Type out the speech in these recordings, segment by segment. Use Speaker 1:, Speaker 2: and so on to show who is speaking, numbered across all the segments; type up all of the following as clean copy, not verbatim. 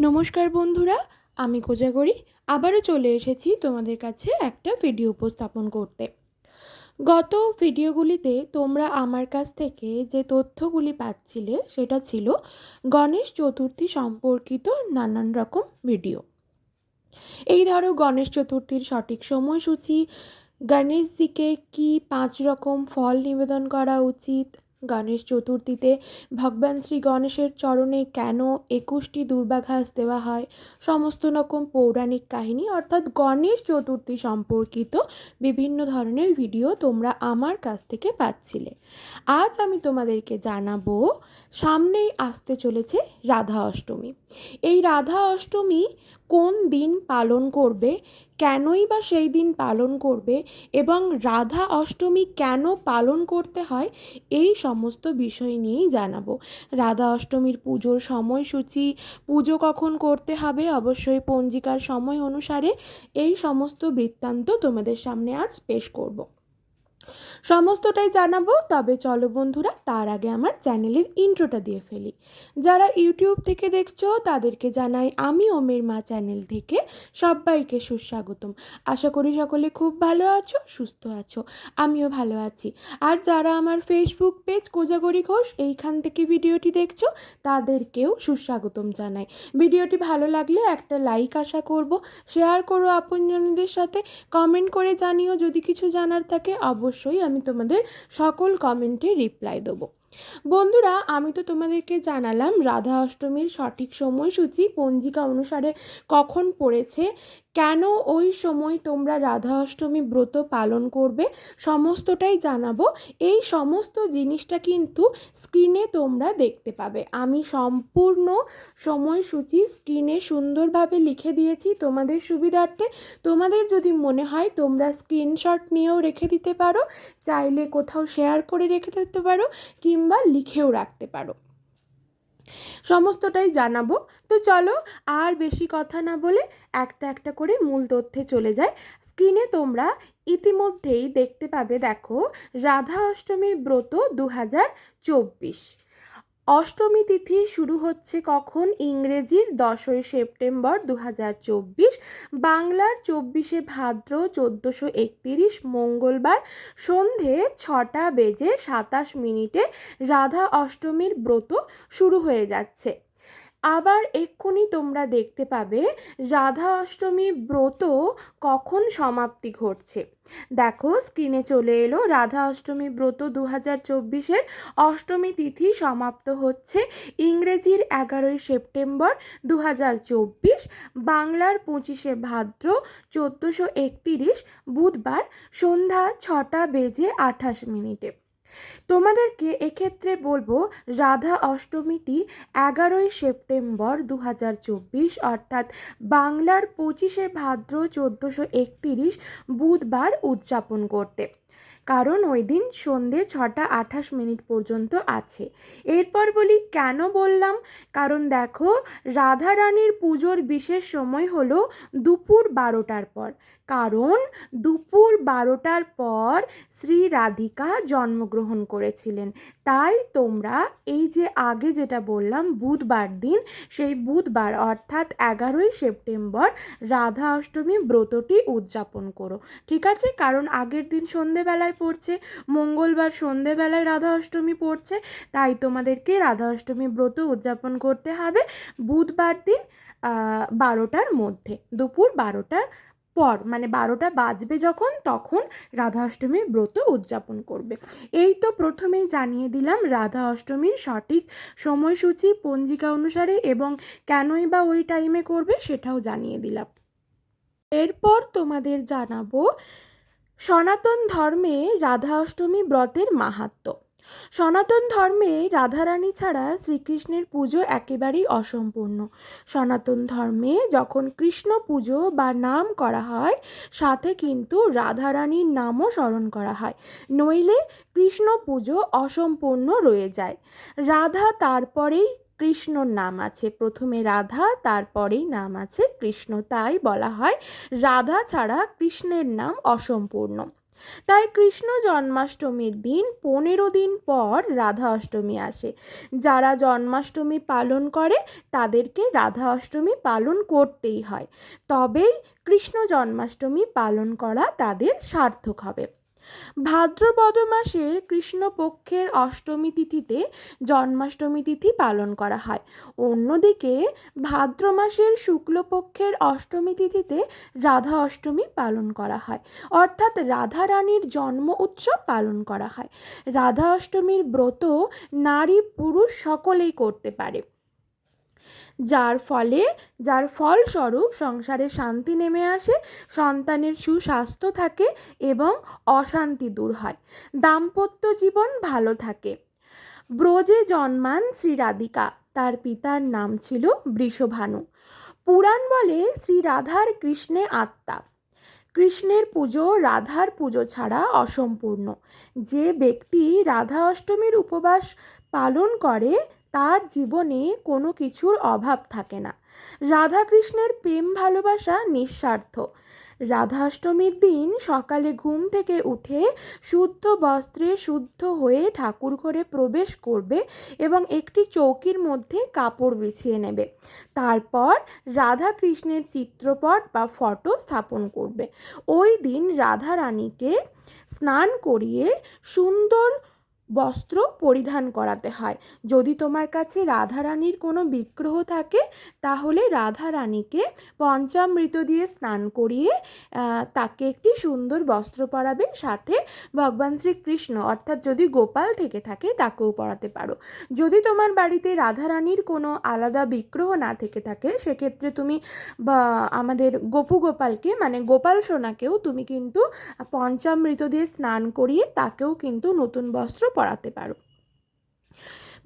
Speaker 1: নমস্কার বন্ধুরা, আমি কোজাগরি আবারও চলে এসেছি তোমাদের কাছে একটা ভিডিও উপস্থাপন করতে। গত ভিডিওগুলিতে তোমরা আমার কাছ থেকে যে তথ্যগুলি পাচ্ছিলে সেটা ছিল গণেশ চতুর্থী সম্পর্কিত নানান রকম ভিডিও। এই ধরো গণেশ চতুর্থীর সঠিক সময়সূচি, গণেশজিকে কি 5 রকম ফল নিবেদন করা উচিত, গণেশ চতুর্থীতে ভগবান শ্রী গণেশের চরণে কেন 21টি দুর্বাঘাস দেওয়া হয়, সমস্ত রকম পৌরাণিক কাহিনী অর্থাৎ গণেশ চতুর্থী সম্পর্কিত বিভিন্ন ধরনের ভিডিও তোমরা আমার কাছ থেকে পাচ্ছিলে। আজ আমি তোমাদেরকে জানাবো সামনেই আসতে চলেছে রাধা অষ্টমী। এই রাধা অষ্টমী কোন দিন পালন করবে, কেনই বা সেই দিন পালন করবে এবং রাধা অষ্টমী কেন পালন করতে হয়, এই সমস্ত বিষয় নিয়েই জানাবো। রাধা অষ্টমীর পুজোর সময়সূচি, পুজো কখন করতে হবে অবশ্যই পঞ্জিকার সময় অনুসারে, এই সমস্ত বৃত্তান্ত তোমাদের সামনে আজ পেশ করব। সমস্তটাই জানাবো। তবে চলো বন্ধুরা, তার আগে আমার চ্যানেলের ইন্ট্রোটা দিয়ে ফেলি। যারা ইউটিউব থেকে দেখছো তাদেরকে জানাই আমি ওমের মা চ্যানেল থেকে সবাইকে সুস্বাগতম। আশা করি সকলে খুব ভালো আছো, সুস্থ আছো, আমিও ভালো আছি। আর যারা আমার ফেসবুক পেজ কোজাগরি ঘোষ এইখান থেকে ভিডিওটি দেখছো তাদেরকেও সুস্বাগতম জানাই। ভিডিওটি ভালো লাগলে একটা লাইক আশা করব, শেয়ার করো আপনজনদের সাথে, কমেন্ট করে জানিও যদি কিছু জানার থাকে। অবশ্যই আমি তোমাদের সকল কমেন্টে রিপ্লাই দেবো। বন্ধুরা, আমি তো তোমাদেরকে জানালাম রাধা অষ্টমীর সঠিক সময়সূচি পঞ্জিকা অনুসারে কখন পড়েছে, কেন ওই সময় তোমরা রাধা অষ্টমী ব্রত পালন করবে, সমস্তটাই জানাবো। এই সমস্ত জিনিসটা কিন্তু স্ক্রিনে তোমরা দেখতে পাবে। আমি সম্পূর্ণ সময়সূচি স্ক্রিনে সুন্দরভাবে লিখে দিয়েছি তোমাদের সুবিধার্থে। তোমাদের যদি মনে হয় তোমরা স্ক্রিনশট নিয়েও রেখে দিতে পারো, চাইলে কোথাও শেয়ার করে রেখে দিতে পারো, কিংবা লিখেও রাখতে পারো। সমস্তটাই জানাবো। তো চলো আর বেশি কথা না বলে একটা একটা করে মূল তথ্যে চলে যায়। স্ক্রিনে তোমরা ইতিমধ্যেই দেখতে পাবে, দেখো রাধা অষ্টমী ব্রত 2024। অষ্টমী তিথি শুরু হচ্ছে কখন? ইংরেজির 10ই সেপ্টেম্বর 2024, বাংলার 24শে ভাদ্র 1431 মঙ্গলবার সন্ধে 6টা বেজে 27 মিনিটে রাধা অষ্টমীর ব্রত শুরু হয়ে যাচ্ছে। আবার এক্ষুনি তোমরা দেখতে পাবে রাধা অষ্টমী ব্রত কখন সমাপ্তি ঘটছে। দেখো স্ক্রিনে চলে এলো রাধা অষ্টমী ব্রত 2024-এর অষ্টমী তিথি সমাপ্ত হচ্ছে ইংরেজির 11ই সেপ্টেম্বর 2024, বাংলার 25শে ভাদ্র 1431 বুধবার সন্ধ্যা 6টা বেজে 28 মিনিটে। তোমাদেরকে এক্ষেত্রে বলবো রাধা অষ্টমীটি 11ই সেপ্টেম্বর 2024 অর্থাৎ বাংলার 25শে ভাদ্র 1431 বুধবার উদযাপন করতে, কারণ ওই দিন সন্ধে 6টা 28 মিনিট পর্যন্ত আছে। এরপর বলি কেন বললাম, কারণ দেখো রাধা রানীর পুজোর বিশেষ সময় হলো দুপুর 12টার পর, কারণ দুপুর 12টার পর শ্রী রাধিকা জন্মগ্রহণ করেছিলেন। তাই তোমরা এই যে আগে যেটা বললাম বুধবার দিন, সেই বুধবার অর্থাৎ 11ই সেপ্টেম্বর রাধা অষ্টমী ব্রতটি উদযাপন করো, ঠিক আছে? কারণ আগের দিন সন্ধেবেলায় পড়ছে, মঙ্গলবার সন্ধেবেলায় রাধা অষ্টমী পড়ছে, তাই তোমাদেরকে রাধা অষ্টমী ব্রত উদযাপন করতে হবে বুধবার দিন 12টার মধ্যে, দুপুর 12টার পর, মানে 12টা বাজবে যখন, তখন রাধা অষ্টমীর ব্রত উদযাপন করবে। এই তো প্রথমেই জানিয়ে দিলাম রাধা অষ্টমীর সঠিক সময়সূচি পঞ্জিকা অনুসারে, এবং কেনই বা ওই টাইমে করবে সেটাও জানিয়ে দিলাম। এরপর তোমাদের জানাবো সনাতন ধর্মে রাধা অষ্টমী ব্রতের মাহাত্ম্য। সনাতন ধর্মে রাধারানী ছাড়া শ্রীকৃষ্ণের পুজো একেবারেই অসম্পূর্ণ। সনাতন ধর্মে যখন কৃষ্ণ পুজো বা নাম করা হয়, সাথে কিন্তু রাধারানীর নামও স্মরণ করা হয়, নইলে কৃষ্ণ পুজো অসম্পূর্ণ রয়ে যায়। রাধা তারপরেই কৃষ্ণর নাম আছে, প্রথমে রাধা তারপরেই নাম আছে কৃষ্ণ, তাই বলা হয় রাধা ছাড়া কৃষ্ণের নাম অসম্পূর্ণ। তাই কৃষ্ণ জন্মাষ্টমীর দিন 15 দিন পর রাধা অষ্টমী আসে। যারা জন্মাষ্টমী পালন করে তাদেরকে রাধা অষ্টমী পালন করতেই হয়, তবেই কৃষ্ণ জন্মাষ্টমী পালন করা তাদের সার্থক হবে। ভাদ্রপদ মাসে কৃষ্ণপক্ষের অষ্টমী তিথিতে জন্মাষ্টমী তিথি পালন করা হয়। অন্যদিকে ভাদ্র মাসের শুক্লপক্ষের অষ্টমী তিথিতে রাধা অষ্টমী পালন করা হয়, অর্থাৎ রাধা রানীর জন্ম উৎসব পালন করা হয়। রাধা অষ্টমীর ব্রত নারী পুরুষ সকলেই করতে পারে, যার ফলস্বরূপ সংসারে শান্তি নেমে আসে, সন্তানের সুস্বাস্থ্য থাকে এবং অশান্তি দূর হয়, দাম্পত্য জীবন ভালো থাকে। ব্রজে জন্মান শ্রী রাধিকা, তার পিতার নাম ছিল বৃষভানু। পুরাণ বলে শ্রী রাধার কৃষ্ণে আত্মা। কৃষ্ণের পুজো রাধার পুজো ছাড়া অসম্পূর্ণ। যে ব্যক্তি রাধা অষ্টমীর উপবাস পালন করে তার জীবনে কোনো কিছুর অভাব থাকে না। রাধা কৃষ্ণের প্রেম ভালোবাসা নিঃস্বার্থ। রাধাষ্টমীর দিন সকালে ঘুম থেকে উঠে শুদ্ধ বস্ত্রে শুদ্ধ হয়ে ঠাকুর ঘরে প্রবেশ করবে এবং একটি চৌকির মধ্যে কাপড় বিছিয়ে নেবে। তারপর রাধা কৃষ্ণের চিত্রপট বা ফটো স্থাপন করবে। ওই দিন রাধা রানীকে স্নান করিয়ে সুন্দর বস্ত্র পরিধান করাতে হয়। যদি তোমার কাছে রাধারানীর কোনো বিগ্রহ থাকে তাহলে রাধারানীকে পঞ্চামৃত দিয়ে স্নান করিয়ে তাকে একটি সুন্দর বস্ত্র পরাবে, সাথে ভগবান শ্রীকৃষ্ণ অর্থাৎ যদি গোপাল থেকে থাকে তাকেও পরাতে পারো। যদি তোমার বাড়িতে রাধারানীর কোনো আলাদা বিগ্রহ না থেকে থাকে সেক্ষেত্রে তুমি বা আমাদের গোপু গোপালকে মানে গোপাল সোনাকেও তুমি কিন্তু পঞ্চামৃত দিয়ে স্নান করিয়ে তাকেও কিন্তু নতুন বস্ত্র পরাতে পারো।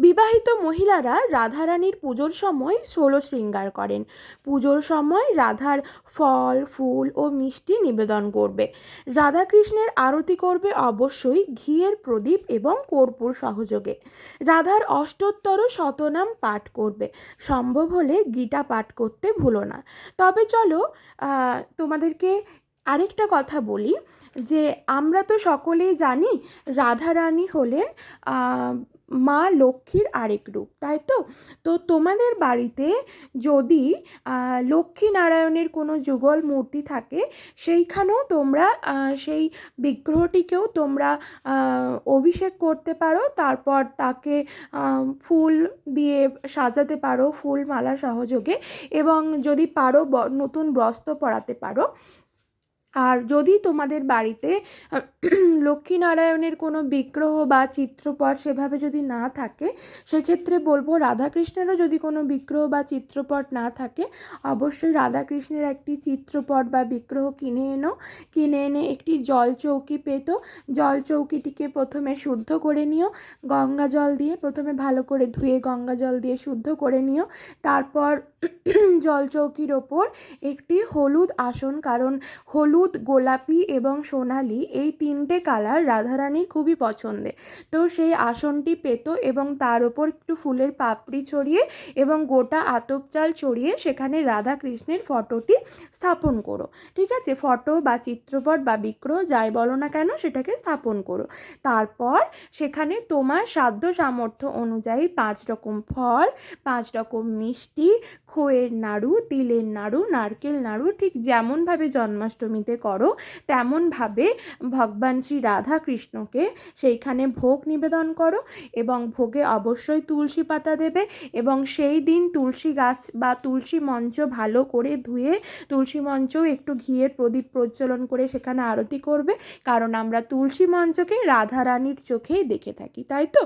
Speaker 1: বিবাহিত মহিলারা রাধারানীর পুজোর সময় 16 শৃঙ্গার করেন। পুজোর সময় রাধার ফল ফুল ও মিষ্টি নিবেদন করবে। রাধাকৃষ্ণের আরতি করবে অবশ্যই ঘিয়ের প্রদীপ এবং কর্পূর সহযোগে। রাধার অষ্টোত্তর শতনাম পাঠ করবে, সম্ভব হলে গীতা পাঠ করতে ভুলো না। তবে চলো তোমাদেরকে আরেকটা কথা বলি, যে আমরা তো সকলেই জানি রাধারানী হলেন মা লক্ষ্মীর আরেক রূপ, তাই তো? তো তোমাদের বাড়িতে যদি লক্ষ্মী নারায়ণের কোনো যুগল মূর্তি থাকে সেইখানেও তোমরা সেই বিগ্রহটিকেও তোমরা অভিষেক করতে পারো, তারপর তাকে ফুল দিয়ে সাজাতে পারো, ফুল মালা সহযোগে, এবং যদি পারো নতুন বস্ত্র পরাতে পারো। আর যদি তোমাদের বাড়িতে লক্ষ্মীনারায়ণের কোনো বিগ্রহ বা চিত্রপট সেভাবে যদি না থাকে সেক্ষেত্রে বলবো রাধাকৃষ্ণেরও যদি কোনো বিগ্রহ বা চিত্রপট না থাকে অবশ্যই রাধাকৃষ্ণের একটি চিত্রপট বা বিগ্রহ কিনে এনে একটি জল চৌকি পেতো, জল চৌকিটিকে প্রথমে শুদ্ধ করে নিও গঙ্গা জল দিয়ে, প্রথমে ভালো করে ধুয়ে গঙ্গা জল দিয়ে শুদ্ধ করে নিও। তারপর জল চৌকির ওপর একটি হলুদ আসন, কারণ হলুদ, গোলাপি এবং সোনালি এই 3টে কালার রাধারানীর খুবই পছন্দের, তো সেই আসনটি পেতো এবং তার ওপর একটু ফুলের পাপড়ি ছড়িয়ে এবং গোটা আতপ চাল ছড়িয়ে সেখানে রাধা কৃষ্ণের ফটোটি স্থাপন করো। ঠিক আছে, ফটো বা চিত্রপট বা বিগ্রহ যাই বলো না কেন সেটাকে স্থাপন করো। তারপর সেখানে তোমার সাধ্য সামর্থ্য অনুযায়ী 5 রকম ফল, 5 রকম মিষ্টি, খইয়ের নাড়ু, তিলের নাড়ু, নারকেল নাড়ু, ঠিক যেমনভাবে জন্মাষ্টমীতে করো তেমনভাবে ভগবান শ্রী রাধা কৃষ্ণকে সেইখানে ভোগ নিবেদন করো এবং ভোগে অবশ্যই তুলসী পাতা দেবে এবং সেই দিন তুলসী গাছ বা তুলসী মঞ্চ ভালো করে ধুয়ে তুলসী মঞ্চও একটু ঘিয়ের প্রদীপ প্রজ্বলন করে সেখানে আরতি করবে, কারণ আমরা তুলসী মঞ্চকে রাধারানীর চোখেই দেখে থাকি, তাই তো?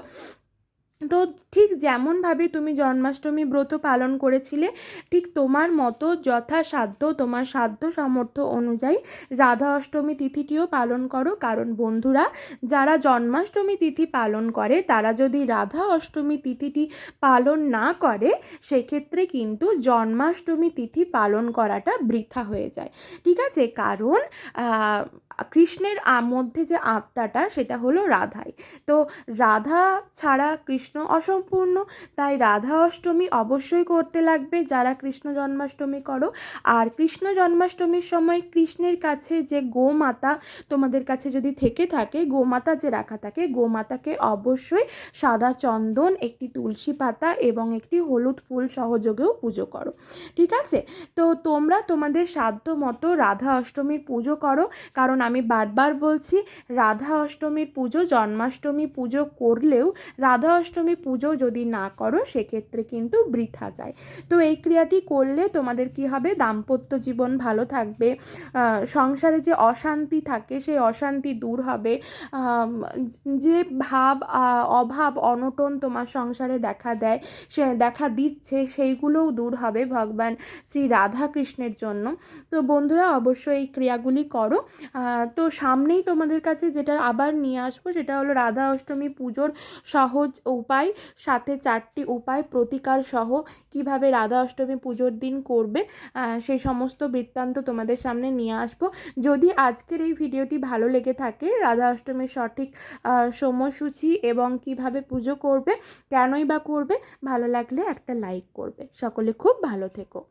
Speaker 1: তো ঠিক যেমনভাবে তুমি জন্মাষ্টমী ব্রত পালন করেছিলে ঠিক তোমার মতো যথাসাধ্য তোমার সাধ্য সামর্থ্য অনুযায়ী রাধা অষ্টমী তিথিটিও পালন করো, কারণ বন্ধুরা যারা জন্মাষ্টমী তিথি পালন করে তারা যদি রাধা অষ্টমী তিথিটি পালন না করে সেক্ষেত্রে কিন্তু জন্মাষ্টমী তিথি পালন করাটা বৃথা হয়ে যায়। ঠিক আছে, কারণ কৃষ্ণের মধ্যে যে আত্মাটা সেটা হলো রাধাই। তো রাধা ছাড়া কৃষ্ণ অসম্পূর্ণ, তাই রাধা অষ্টমী অবশ্যই করতে লাগবে যারা কৃষ্ণ জন্মাষ্টমী করো। আর কৃষ্ণ জন্মাষ্টমীর সময় কৃষ্ণের কাছে যে গোমাতা তোমাদের কাছে যদি থেকে থাকে, গোমাতা যে রাখা থাকে, গোমাতাকে অবশ্যই সাদা চন্দন, একটি তুলসী পাতা এবং একটি হলুদ ফুল সহযোগেও পুজো করো, ঠিক আছে? তো তোমরা তোমাদের সাধ্য মতো রাধা অষ্টমীর পুজো করো, কারণ আমি বারবার বলছি রাধা অষ্টমীর পুজো জন্মাষ্টমী পুজো করলেও রাধা অষ্টমী পুজো যদি না করো সেক্ষেত্রে কিন্তু বৃথা যায়। তো এই ক্রিয়াটি করলে তোমাদের কি হবে, দাম্পত্য জীবন ভালো থাকবে, সংসারে যে অশান্তি থাকে সেই অশান্তি দূর হবে, যে ভাব অভাব অনটন তোমার সংসারে দেখা দেয়, সে দেখা দিচ্ছে, সেইগুলোও দূর হবে ভগবান শ্রী রাধা কৃষ্ণের জন্য। তো বন্ধুরা অবশ্যই এই ক্রিয়াগুলি করো। তো সামনেই তোমাদের কাছে যেটা আবার নিয়ে আসবো সেটা হলো রাধা অষ্টমী পুজোর সহজ উপায়, সাথে 4টি উপায় প্রতিকার সহ কিভাবে রাধা অষ্টমী পুজোর দিন করবে, সেই সমস্ত বৃত্তান্ত তোমাদের সামনে নিয়ে আসবো। যদি আজকের এই ভিডিওটি ভালো লেগে থাকে, রাধা অষ্টমীর সঠিক সময়সূচি এবং কিভাবে পুজো করবে, কেনই বা করবে, ভালো লাগলে একটা লাইক করবে। সকলে খুব ভালো থেকো।